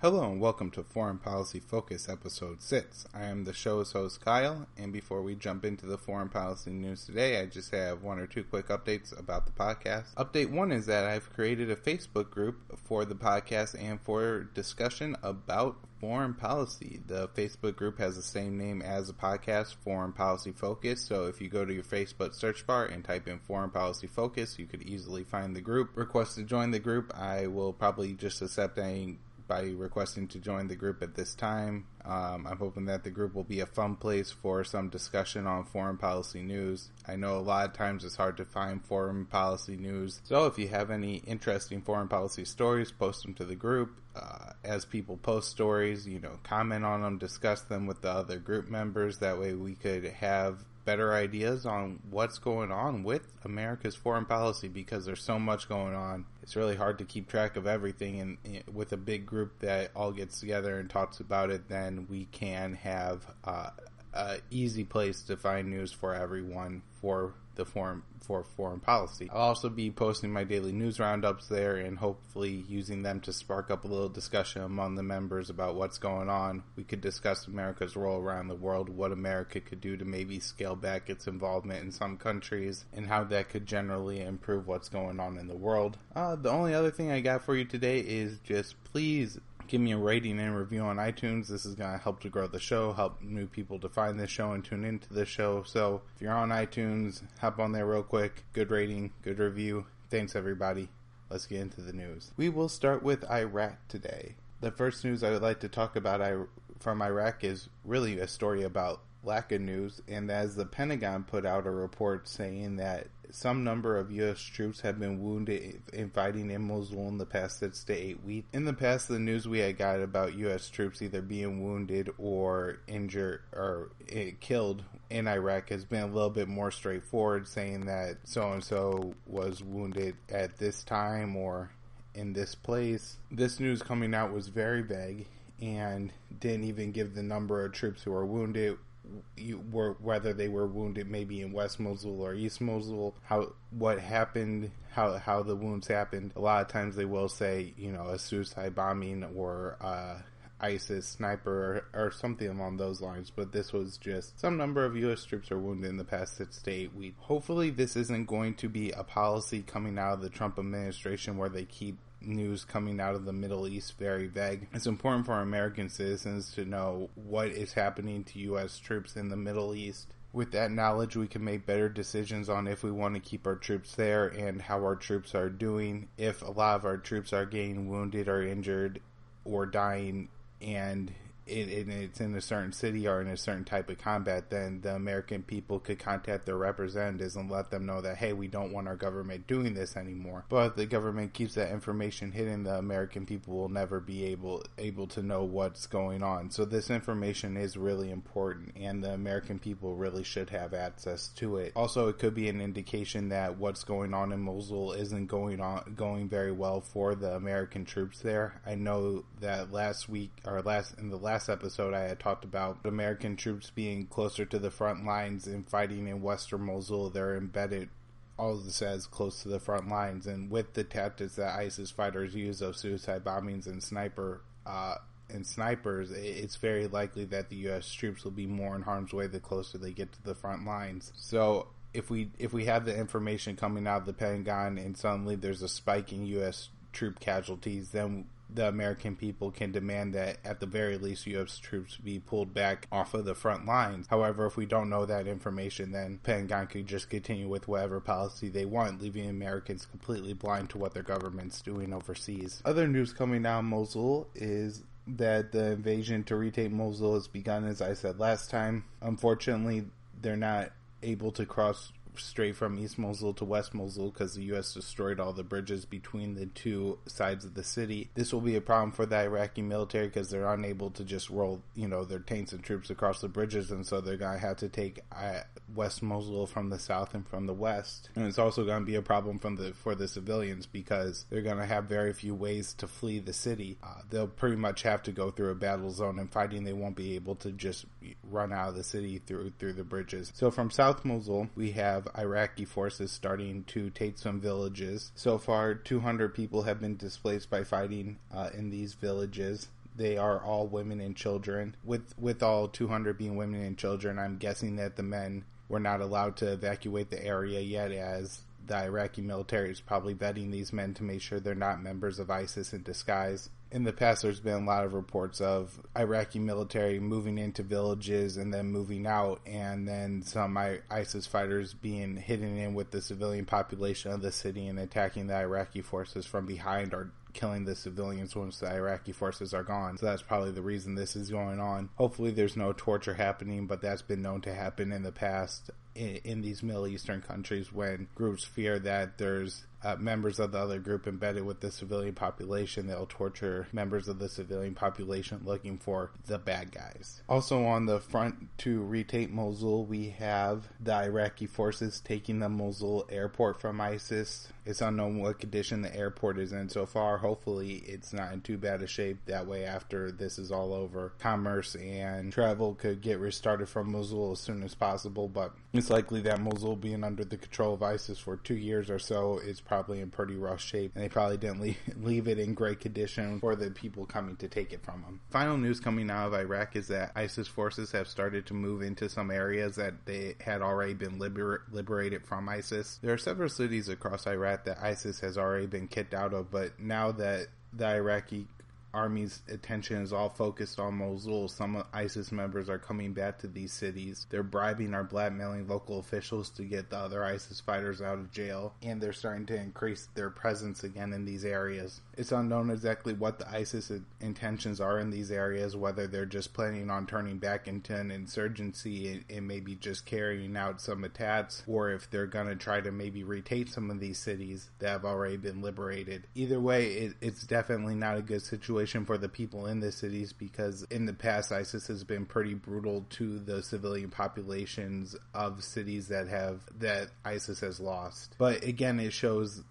Hello and welcome to Foreign Policy Focus Episode 6. I am the show's host Kyle, and before we jump into the foreign policy news today, I just have one or two quick updates about the podcast. Update 1 is that I've created a Facebook group for the podcast and for discussion about foreign policy. The Facebook group has the same name as the podcast, Foreign Policy Focus, so if you go to your Facebook search bar and type in Foreign Policy Focus, you could easily find the group. Request to join the group. I will probably just accept any by requesting to join the group at this time. I'm hoping that the group will be a fun place for some discussion on foreign policy news. I know a lot of times it's hard to find foreign policy news, so if you have any interesting foreign policy stories, post them to the group. As people post stories, comment on them, discuss them with the other group members. That way we could have better ideas on what's going on with America's foreign policy, because there's so much going on. It's really hard to keep track of everything, and with a big group that all gets together and talks about it, then we can have a easy place to find news for everyone for foreign policy. I'll also be posting my daily news roundups there and hopefully using them to spark up a little discussion among the members about what's going on. We could discuss America's role around the world, what America could do to maybe scale back its involvement in some countries, and how that could generally improve what's going on in the world. The only other thing I got for you today is just please give me a rating and review on iTunes. This is going to help to grow the show, help new people to find this show and tune into the show. So if you're on iTunes, hop on there real quick. Good rating, good review. Thanks, everybody. Let's get into the news. We will start with Iraq today. The first news I would like to talk about from Iraq is really a story about lack of news, and as the Pentagon put out a report saying that some number of U.S. troops have been wounded in fighting in Mosul in the past 6 to 8 weeks. In the past, the news we had got about U.S. troops either being wounded or injured or killed in Iraq has been a little bit more straightforward, saying that so-and-so was wounded at this time or in this place. This news coming out was very vague and didn't even give the number of troops who were wounded, whether they were wounded maybe in West Mosul or East Mosul, what happened, how the wounds happened. A lot of times they will say, a suicide bombing or ISIS sniper or something along those lines, but this was just some number of U.S. troops are wounded in the past 6 to 8 weeks. Hopefully this isn't going to be a policy coming out of the Trump administration where they keep news coming out of the Middle East very vague. It's important for American citizens to know what is happening to U.S. troops in the Middle East. With that knowledge, we can make better decisions on if we want to keep our troops there and how our troops are doing. If a lot of our troops are getting wounded or injured or dying and it's in a certain city or in a certain type of combat, then the American people could contact their representatives and let them know that, hey, we don't want our government doing this anymore. But if the government keeps that information hidden, the American people will never be able to know what's going on. So this information is really important, and the American people really should have access to it. Also, it could be an indication that what's going on in Mosul isn't going very well for the American troops there. I know that in the last episode I had talked about American troops being closer to the front lines and fighting in western Mosul. They're embedded, all of this says, close to the front lines, and with the tactics that ISIS fighters use of suicide bombings and snipers, it's very likely that the U.S. troops will be more in harm's way the closer they get to the front lines. So if we have the information coming out of the Pentagon and suddenly there's a spike in U.S. troop casualties, then the American people can demand that at the very least U.S. troops be pulled back off of the front lines. However, if we don't know that information, then Pentagon could just continue with whatever policy they want, leaving Americans completely blind to what their government's doing overseas. Other news coming out of Mosul is that the invasion to retake Mosul has begun, as I said last time. Unfortunately, they're not able to cross straight from East Mosul to West Mosul because the U.S. destroyed all the bridges between the two sides of the city. This will be a problem for the Iraqi military because they're unable to just roll, their tanks and troops across the bridges, and so they're going to have to take West Mosul from the south and from the west. And it's also going to be a problem for the civilians because they're going to have very few ways to flee the city. They'll pretty much have to go through a battle zone, and fighting they won't be able to just run out of the city through the bridges. So from South Mosul, we have Iraqi forces starting to take some villages. So far, 200 people have been displaced by fighting in these villages. they are all women and children. With all 200 being women and children, I'm guessing that the men were not allowed to evacuate the area yet, as the Iraqi military is probably vetting these men to make sure they're not members of ISIS in disguise. In the past, there's been a lot of reports of Iraqi military moving into villages and then moving out, and then some ISIS fighters being hidden in with the civilian population of the city and attacking the Iraqi forces from behind, or killing the civilians once the Iraqi forces are gone. So that's probably the reason this is going on. Hopefully there's no torture happening, but that's been known to happen in the past in these Middle Eastern countries when groups fear that there's members of the other group embedded with the civilian population. They'll torture members of the civilian population looking for the bad guys. Also on the front to retake Mosul, we have the Iraqi forces taking the Mosul airport from ISIS. It's unknown what condition the airport is in so far. Hopefully it's not in too bad a shape. That way, after this is all over, commerce and travel could get restarted from Mosul as soon as possible. But it's likely that Mosul, being under the control of ISIS for 2 years or so, is probably in pretty rough shape, and they probably didn't leave it in great condition for the people coming to take it from them. Final news coming out of Iraq is that ISIS forces have started to move into some areas that they had already been liberated from ISIS. There are several cities across Iraq that ISIS has already been kicked out of, but now that the Iraqi army's attention is all focused on Mosul, some ISIS members are coming back to these cities. They're bribing or blackmailing local officials to get the other ISIS fighters out of jail, and they're starting to increase their presence again in these areas. It's unknown exactly what the ISIS intentions are in these areas, whether they're just planning on turning back into an insurgency and maybe just carrying out some attacks, or if they're going to try to maybe retake some of these cities that have already been liberated. Either way, it's definitely not a good situation for the people in the cities, because in the past ISIS has been pretty brutal to the civilian populations of cities that ISIS has lost. But again, it shows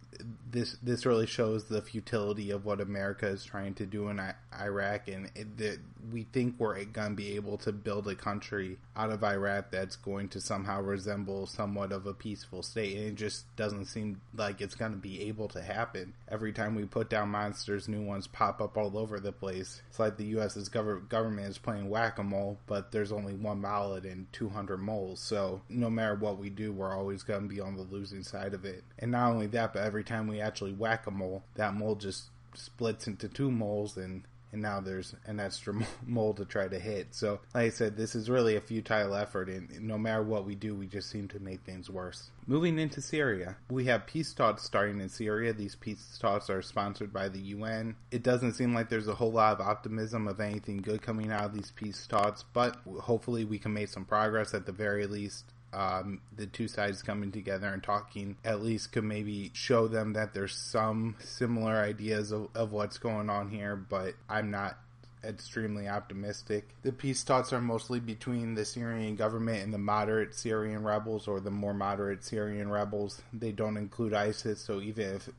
this really shows the futility of what America is trying to do in Iraq, and that we think we're going to be able to build a country out of Iraq that's going to somehow resemble somewhat of a peaceful state, and it just doesn't seem like it's going to be able to happen. Every time we put down monsters, new ones pop up all over the place. It's like the U.S.'s government is playing whack-a-mole, but there's only one mallet and 200 moles, so no matter what we do, we're always going to be on the losing side of it. And not only that, but every time we actually whack a mole, that mole just splits into 2 moles, and now there's an extra mole to try to hit. So, like I said, this is really a futile effort, and no matter what we do, we just seem to make things worse. Moving into Syria, we have peace talks starting in Syria. These peace talks are sponsored by the UN. It doesn't seem like there's a whole lot of optimism of anything good coming out of these peace talks, but hopefully we can make some progress at the very least. The two sides coming together and talking at least could maybe show them that there's some similar ideas of what's going on here, but I'm not extremely optimistic. The peace talks are mostly between the Syrian government and the moderate Syrian rebels, or the more moderate Syrian rebels. They don't include ISIS, so even if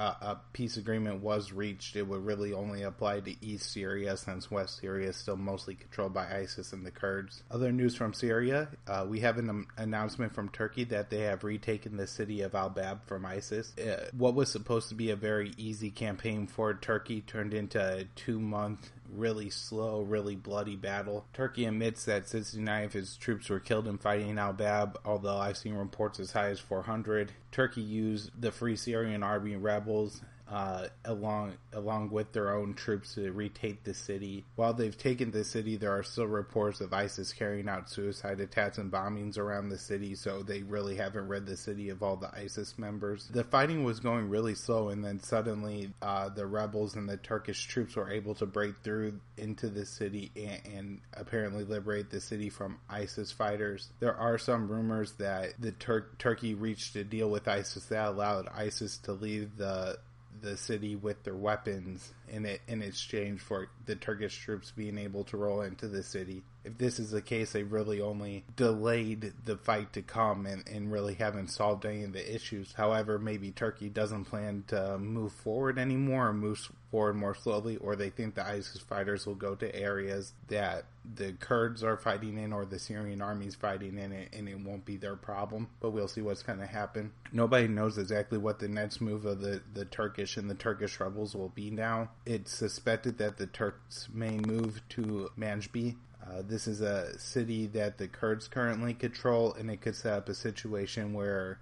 a peace agreement was reached, it would really only apply to East Syria, since West Syria is still mostly controlled by ISIS and the Kurds. Other news from Syria, we have an announcement from Turkey that they have retaken the city of Al-Bab from ISIS. What was supposed to be a very easy campaign for Turkey turned into a 2-month really slow, really bloody battle. Turkey admits that 69 of his troops were killed in fighting Al-Bab, although I've seen reports as high as 400. Turkey used the Free Syrian Army rebels along with their own troops to retake the city. While they've taken the city, there are still reports of ISIS carrying out suicide attacks and bombings around the city, so they really haven't rid the city of all the ISIS members. The fighting was going really slow, and then suddenly the rebels and the Turkish troops were able to break through into the city and apparently liberate the city from ISIS fighters. There are some rumors that the Turkey reached a deal with ISIS that allowed ISIS to leave the city with their weapons in exchange for the Turkish troops being able to roll into the city. If this is the case, they really only delayed the fight to come and really haven't solved any of the issues. However, maybe Turkey doesn't plan to move forward anymore, or move forward more slowly, or they think the ISIS fighters will go to areas that the Kurds are fighting in or the Syrian army's fighting in, and it won't be their problem. But we'll see what's going to happen. Nobody knows exactly what the next move of the Turkish and the Turkish rebels will be now. It's suspected that the Turks may move to Manbij. This is a city that the Kurds currently control, and it could set up a situation where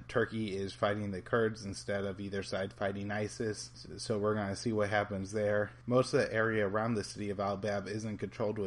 Turkey is fighting the Kurds instead of either side fighting ISIS. So we're going to see what happens there. Most of the area around the city of Al-Bab isn't controlled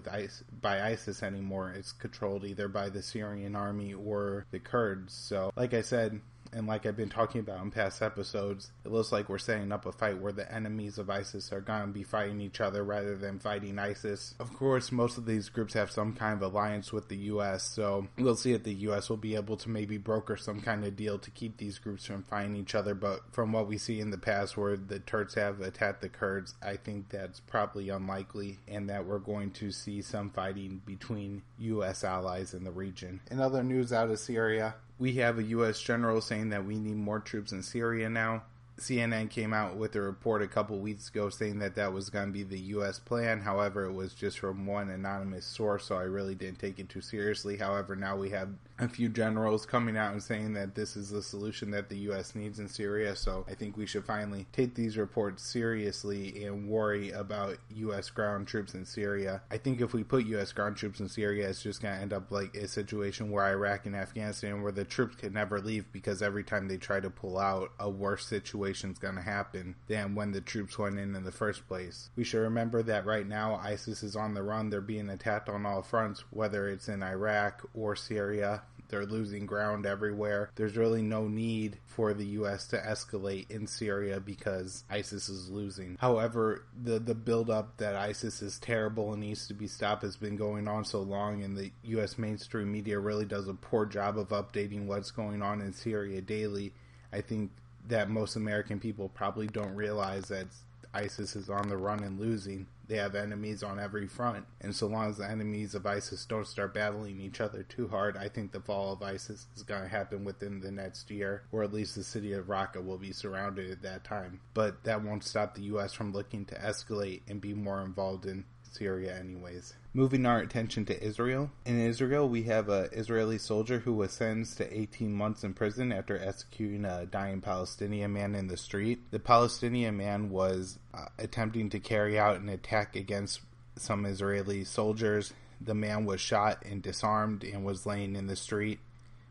by ISIS anymore. It's controlled either by the Syrian army or the Kurds. So like I said, and like I've been talking about in past episodes, it looks like we're setting up a fight where the enemies of ISIS are going to be fighting each other rather than fighting ISIS. Of course, most of these groups have some kind of alliance with the U.S., so we'll see if the U.S. will be able to maybe broker some kind of deal to keep these groups from fighting each other. But from what we see in the past where the Turks have attacked the Kurds, I think that's probably unlikely, and that we're going to see some fighting between U.S. allies in the region. In other news out of Syria, we have a U.S. general saying that we need more troops in Syria now. CNN came out with a report a couple weeks ago saying that that was going to be the U.S. plan. However, it was just from one anonymous source, so I really didn't take it too seriously. However, now we have a few generals coming out and saying that this is the solution that the U.S. needs in Syria. So I think we should finally take these reports seriously and worry about U.S. ground troops in Syria. I think if we put U.S. ground troops in Syria, it's just going to end up like a situation where Iraq and Afghanistan, where the troops can never leave because every time they try to pull out, a worse situation is going to happen than when the troops went in the first place. We should remember that right now ISIS is on the run. They're being attacked on all fronts, whether it's in Iraq or Syria. They're losing ground everywhere. There's really no need for the U.S. to escalate in Syria because ISIS is losing. However, the buildup that ISIS is terrible and needs to be stopped has been going on so long, and the U.S. mainstream media really does a poor job of updating what's going on in Syria daily. I think that most American people probably don't realize that ISIS is on the run and losing. They have enemies on every front, and so long as the enemies of ISIS don't start battling each other too hard, I think the fall of ISIS is going to happen within the next year, or at least the city of Raqqa will be surrounded at that time. But that won't stop the U.S. from looking to escalate and be more involved in Syria anyways. Moving our attention to Israel. In Israel, we have an Israeli soldier who was sentenced to 18 months in prison after executing a dying Palestinian man in the street. The Palestinian man was attempting to carry out an attack against some Israeli soldiers. The man was shot and disarmed and was laying in the street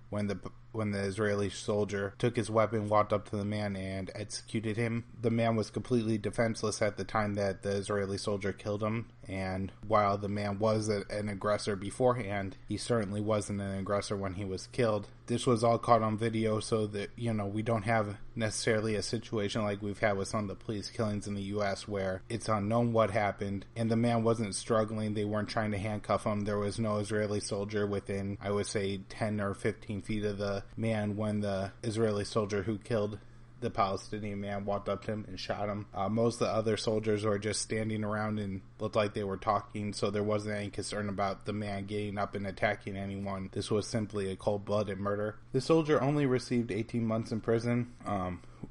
when the Israeli soldier took his weapon, walked up to the man, and executed him. The man was completely defenseless at the time that the Israeli soldier killed him, and while the man was an aggressor beforehand, he certainly wasn't an aggressor when he was killed. This was all caught on video, so that, we don't have necessarily a situation like we've had with some of the police killings in the U.S. where it's unknown what happened, and the man wasn't struggling. They weren't trying to handcuff him. There was no Israeli soldier within, I would say, 10 or 15 feet of the man when the Israeli soldier who killed the Palestinian man walked up to him and shot him. Most of the other soldiers were just standing around and looked like they were talking, so there wasn't any concern about the man getting up and attacking anyone. This was simply a cold-blooded murder. The soldier only received 18 months in prison.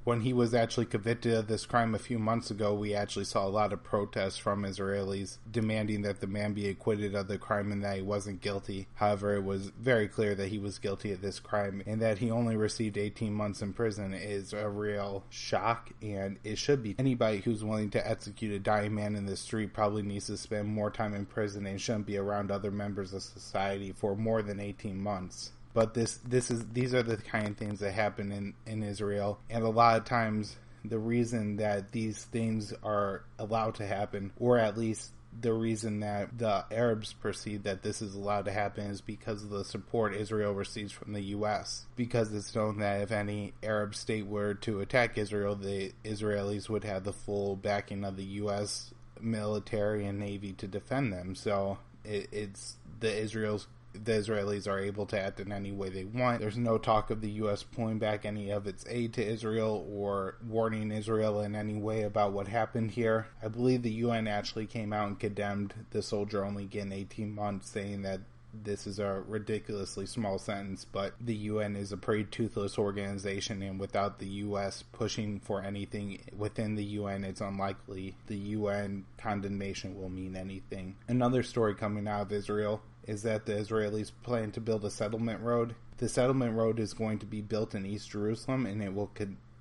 When he was actually convicted of this crime a few months ago, we actually saw a lot of protests from Israelis demanding that the man be acquitted of the crime and that he wasn't guilty. However, it was very clear that he was guilty of this crime, and that he only received 18 months in prison is a real shock, and it should be. Anybody who's willing to execute a dying man in the street probably needs to spend more time in prison and shouldn't be around other members of society for more than 18 months. But these are the kind of things that happen in Israel, and a lot of times the reason that these things are allowed to happen, or at least the reason that the Arabs perceive that this is allowed to happen, is because of the support Israel receives from the U.S. Because it's known that if any Arab state were to attack Israel, the Israelis would have the full backing of the U.S. military and navy to defend them. So it's the Israelis are able to act in any way they want. There's no talk of the U.S. pulling back any of its aid to Israel or warning Israel in any way about what happened here. I believe the UN actually came out and condemned the soldier only getting 18 months, saying that this is a ridiculously small sentence, but the UN is a pretty toothless organization, and without the US pushing for anything within the UN, it's unlikely the UN condemnation will mean anything. Another story coming out of Israel is that the Israelis plan to build a settlement road. The settlement road is going to be built in East Jerusalem, and it will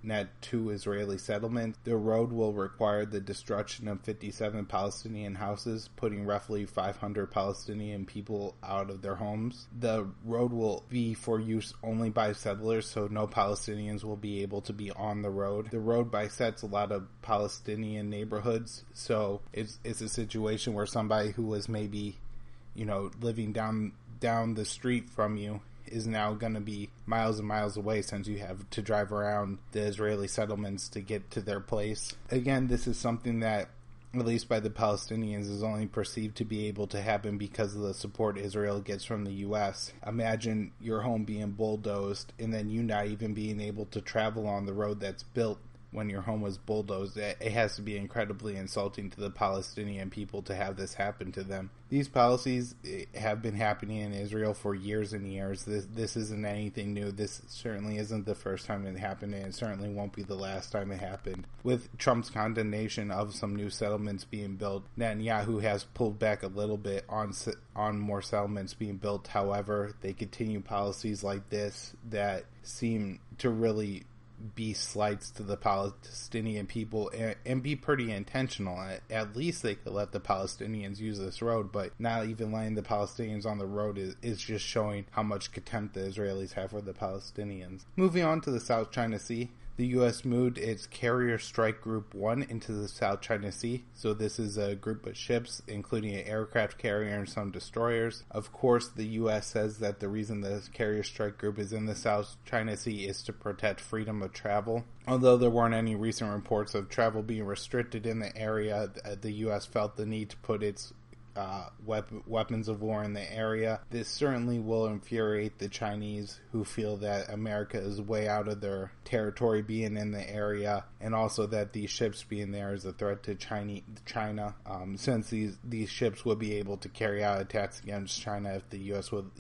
net 2 Israeli settlements. The road will require the destruction of 57 Palestinian houses, putting roughly 500 Palestinian people out of their homes. The road will be for use only by settlers, so no Palestinians will be able to be on the road. The road bisects a lot of Palestinian neighborhoods, so it's a situation where somebody who was maybe, living down the street from you is now going to be miles and miles away, since you have to drive around the Israeli settlements to get to their place. Again, this is something that, at least by the Palestinians, is only perceived to be able to happen because of the support Israel gets from the U.S. Imagine your home being bulldozed and then you not even being able to travel on the road that's built when your home was bulldozed. It has to be incredibly insulting to the Palestinian people to have this happen to them. These policies have been happening in Israel for years and years. This isn't anything new. This certainly isn't the first time it happened, and it certainly won't be the last time it happened. With Trump's condemnation of some new settlements being built, Netanyahu has pulled back a little bit on more settlements being built. However, they continue policies like this that seem to really be slights to the Palestinian people and be pretty intentional. At least they could let the Palestinians use this road, but not even letting the Palestinians on the road is just showing how much contempt the Israelis have for the Palestinians. Moving on to the South China Sea. The U.S. moved its Carrier Strike Group 1 into the South China Sea. So this is a group of ships, including an aircraft carrier and some destroyers. Of course, the U.S. says that the reason the Carrier Strike Group is in the South China Sea is to protect freedom of travel. Although there weren't any recent reports of travel being restricted in the area, the U.S. felt the need to put its weapons of war in the area. This certainly will infuriate the Chinese, who feel that America is way out of their territory being in the area, and also that these ships being there is a threat to China, since these ships would be able to carry out attacks against China if the U.S. would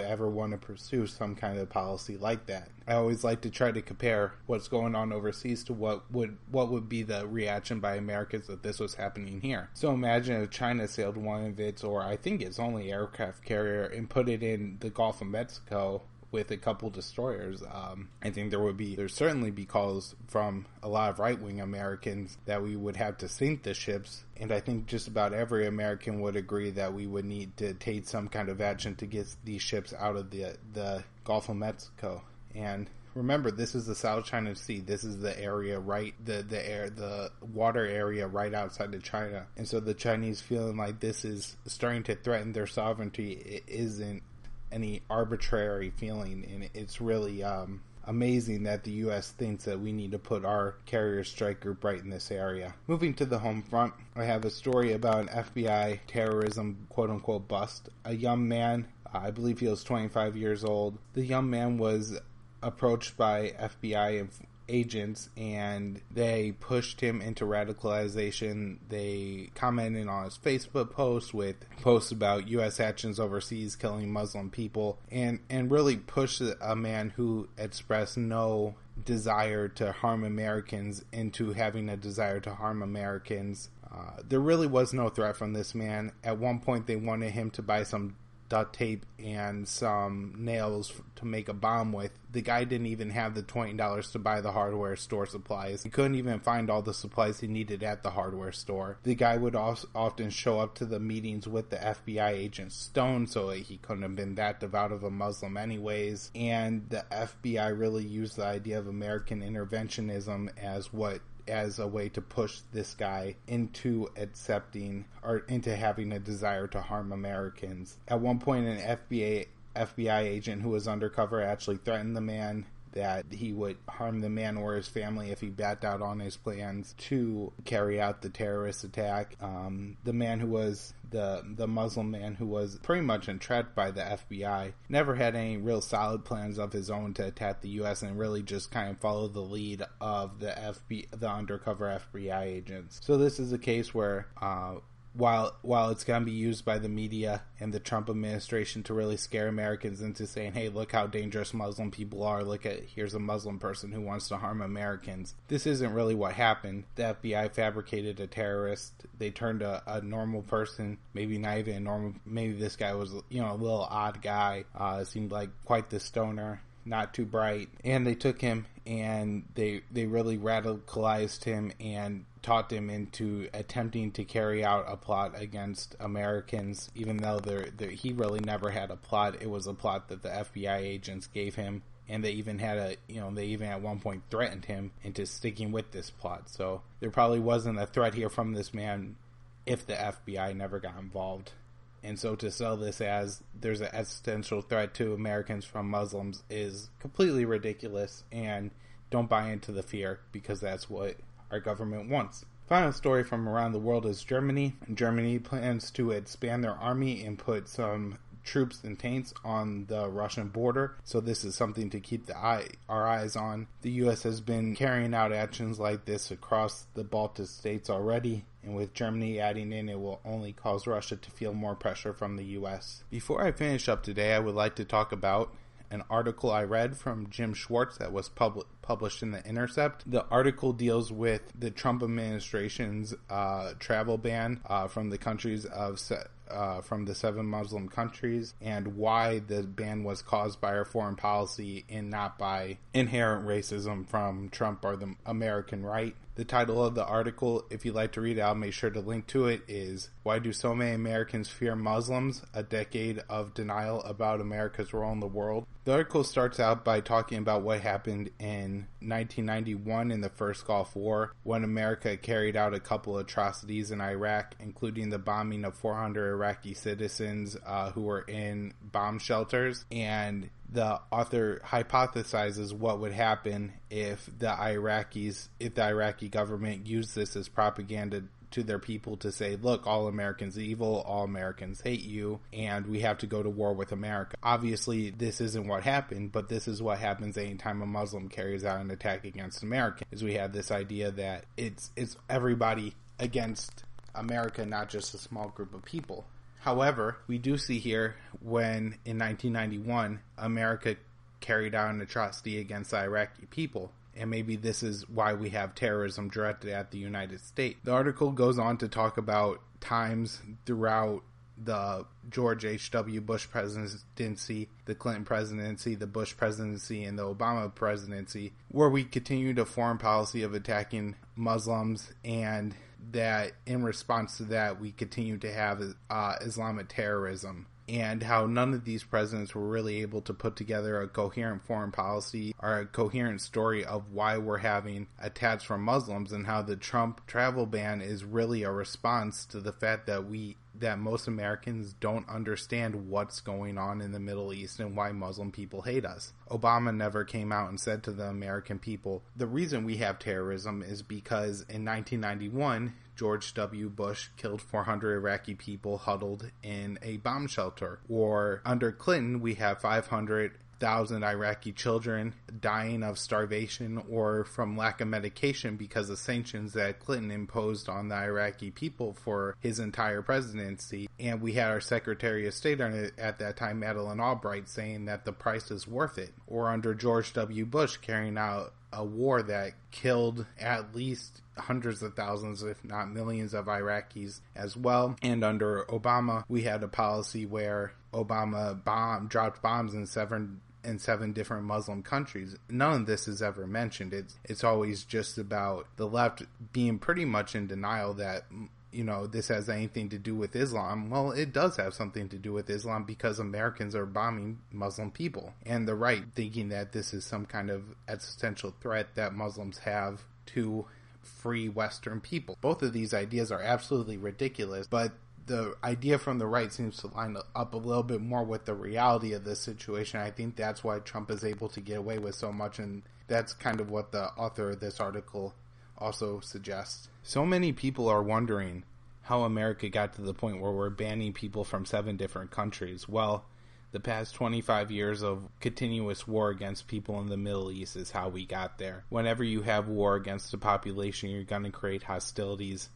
ever want to pursue some kind of policy like that. I always like to try to compare what's going on overseas to what would be the reaction by Americans if this was happening here. So imagine if China sailed one of its, or I think it's only aircraft carrier, and put it in the Gulf of Mexico with a couple destroyers. I think there'd certainly be calls from a lot of right-wing Americans that we would have to sink the ships, and I think just about every American would agree that we would need to take some kind of action to get these ships out of the Gulf of Mexico. And remember, this is the South China Sea. This is the area the water area right outside of China. And so the Chinese feeling like this is starting to threaten their sovereignty, it isn't any arbitrary feeling, and it's really amazing that the U.S. thinks that we need to put our Carrier Strike Group right in this area. Moving to the home front, I have a story about an FBI terrorism quote-unquote bust. A young man, I believe he was 25 years old. The young man was approached by FBI agents, and they pushed him into radicalization. They commented on his Facebook post with posts about U.S. actions overseas killing Muslim people, and really pushed a man who expressed no desire to harm Americans into having a desire to harm Americans. There really was no threat from this man. At one point, they wanted him to buy some duct tape and some nails to make a bomb with. The guy didn't even have the $20 to buy the hardware store supplies. He couldn't even find all the supplies he needed at the hardware store. The guy would often show up to the meetings with the FBI agent stoned, so he couldn't have been that devout of a Muslim anyways. And the FBI really used the idea of American interventionism as a way to push this guy into accepting or into having a desire to harm Americans. At one point, an FBI agent who was undercover actually threatened the man that he would harm the man or his family if he backed out on his plans to carry out the terrorist attack. The man who was the Muslim man who was pretty much entrapped by the FBI never had any real solid plans of his own to attack the U.S. and really just kind of followed the lead of the undercover FBI agents. So this is a case where while it's going to be used by the media and the Trump administration to really scare Americans into saying, hey, look how dangerous Muslim people are, here's a Muslim person who wants to harm Americans. This isn't really what happened. The FBI fabricated a terrorist. They turned a normal person, maybe not even a normal, maybe this guy was, a little odd guy, seemed like quite the stoner. not too bright, and they took him and they really radicalized him and taught him into attempting to carry out a plot against Americans, even though he really never had a plot. It was a plot that the FBI agents gave him, and they even had they even at one point threatened him into sticking with this plot. So there probably wasn't a threat here from this man if the FBI never got involved. And so to sell this as there's an existential threat to Americans from Muslims is completely ridiculous, and don't buy into the fear, because that's what our government wants. Final story from around the world is Germany. Germany plans to expand their army and put some troops and tanks on the Russian border, so this is something to keep our eyes on. The U.S. has been carrying out actions like this across the Baltic states already, and with Germany adding in, it will only cause Russia to feel more pressure from the U.S. Before I finish up today, I would like to talk about an article I read from Jim Schwarz that was published in The Intercept. The article deals with the Trump administration's travel ban from the countries from the 7 Muslim countries, and why the ban was caused by our foreign policy and not by inherent racism from Trump or the American right. The title of the article, if you'd like to read it, I'll make sure to link to it, is Why Do So Many Americans Fear Muslims? A Decade of Denial About America's Role in the World. The article starts out by talking about what happened in 1991 in the first Gulf War, when America carried out a couple atrocities in Iraq, including the bombing of 400 Iraqi citizens who were in bomb shelters. And the author hypothesizes what would happen if the Iraqi government used this as propaganda to their people to say, look, all Americans are evil, all Americans hate you, and we have to go to war with America. Obviously, this isn't what happened, but this is what happens anytime a Muslim carries out an attack against America, is we have this idea that it's everybody against America, not just a small group of people. However, we do see here when, in 1991, America carried out an atrocity against the Iraqi people. And maybe this is why we have terrorism directed at the United States. The article goes on to talk about times throughout the George H.W. Bush presidency, the Clinton presidency, the Bush presidency, and the Obama presidency, where we continued a foreign policy of attacking Muslims, and that in response to that, we continue to have Islamic terrorism. And how none of these presidents were really able to put together a coherent foreign policy or a coherent story of why we're having attacks from Muslims, and how the Trump travel ban is really a response to the fact that most Americans don't understand what's going on in the Middle East and why Muslim people hate us. Obama never came out and said to the American people, the reason we have terrorism is because in 1991, George W. Bush killed 400 Iraqi people huddled in a bomb shelter. Or under Clinton, we have 500,000 Iraqi children dying of starvation or from lack of medication because of sanctions that Clinton imposed on the Iraqi people for his entire presidency. And we had our Secretary of State at that time, Madeleine Albright, saying that the price is worth it. Or under George W. Bush, carrying out a war that killed at least hundreds of thousands, if not millions, of Iraqis as well. And under Obama, we had a policy where Obama dropped bombs in seven different Muslim countries. None of this is ever mentioned. It's always just about the left being pretty much in denial that, this has anything to do with Islam. Well, it does have something to do with Islam, because Americans are bombing Muslim people. And the right thinking that this is some kind of existential threat that Muslims have to free Western people. Both of these ideas are absolutely ridiculous, but the idea from the right seems to line up a little bit more with the reality of this situation. I think that's why Trump is able to get away with so much, and that's kind of what the author of this article also suggests. So many people are wondering how America got to the point where we're banning people from 7 different countries. Well, the past 25 years of continuous war against people in the Middle East is how we got there. Whenever you have war against a population, you're going to create hostilities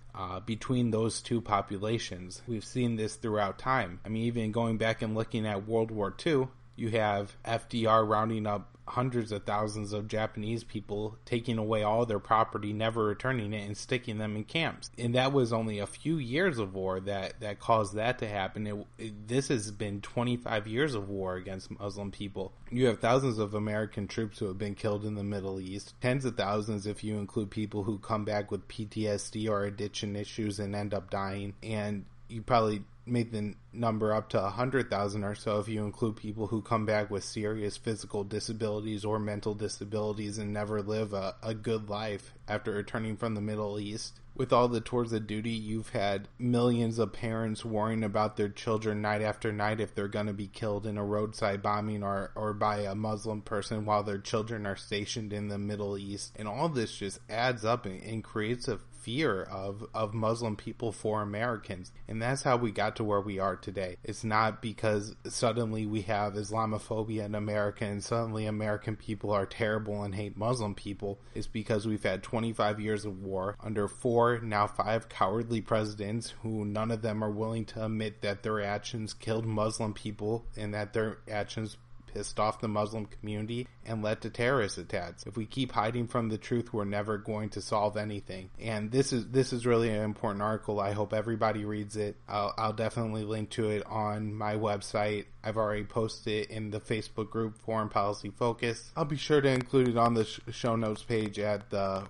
between those two populations. We've seen this throughout time. I mean, even going back and looking at World War II, you have FDR rounding up hundreds of thousands of Japanese people, taking away all their property, never returning it, and sticking them in camps. And that was only a few years of war that caused that to happen. This has been 25 years of war against Muslim people. You have thousands of American troops who have been killed in the Middle East, tens of thousands if you include people who come back with PTSD or addiction issues and end up dying, and you probably made the number up to 100,000 or so if you include people who come back with serious physical disabilities or mental disabilities and never live a good life after returning from the Middle East. With all the tours of duty, you've had millions of parents worrying about their children night after night if they're going to be killed in a roadside bombing or by a Muslim person while their children are stationed in the Middle East. And all this just adds up and creates a fear of Muslim people for Americans. And that's how we got to where we are today. It's not because suddenly we have Islamophobia in America and suddenly American people are terrible and hate Muslim people. It's because we've had 25 years of war under 4, now 5 cowardly presidents who none of them are willing to admit that their actions killed Muslim people and that their actions pissed off the Muslim community and led to terrorist attacks. If we keep hiding from the truth, we're never going to solve anything. And this is really an important article. I hope everybody reads it. I'll definitely link to it on my website. I've already posted it in the Facebook group Foreign Policy Focus. I'll be sure to include it on the show notes page at the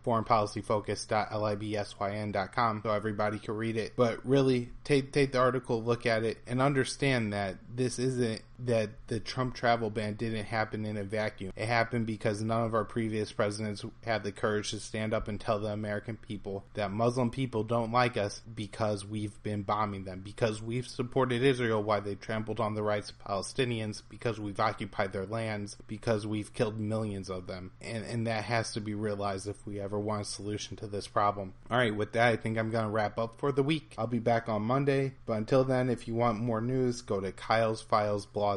foreignpolicyfocus.libsyn.com so everybody can read it. But really, take the article, look at it, and understand that this isn't that the Trump travel ban didn't happen in a vacuum. It happened because none of our previous presidents had the courage to stand up and tell the American people that Muslim people don't like us because we've been bombing them, because we've supported Israel while they trampled on the rights of Palestinians, because we've occupied their lands, because we've killed millions of them. And that has to be realized if we ever want a solution to this problem. Alright, with that, I think I'm going to wrap up for the week. I'll be back on Monday, but until then, if you want more news, go to kylesfilesblog.com.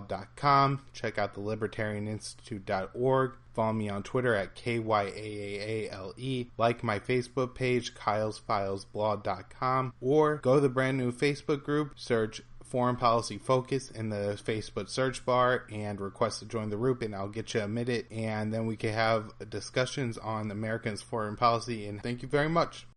Check out the libertarianinstitute.org. Follow me on Twitter at KYAAALE. Like my Facebook page, kylesfilesblog.com. Or go to the brand new Facebook group, search Foreign Policy Focus in the Facebook search bar and request to join the group, and I'll get you admitted, and then we can have discussions on Americans' foreign policy. And thank you very much.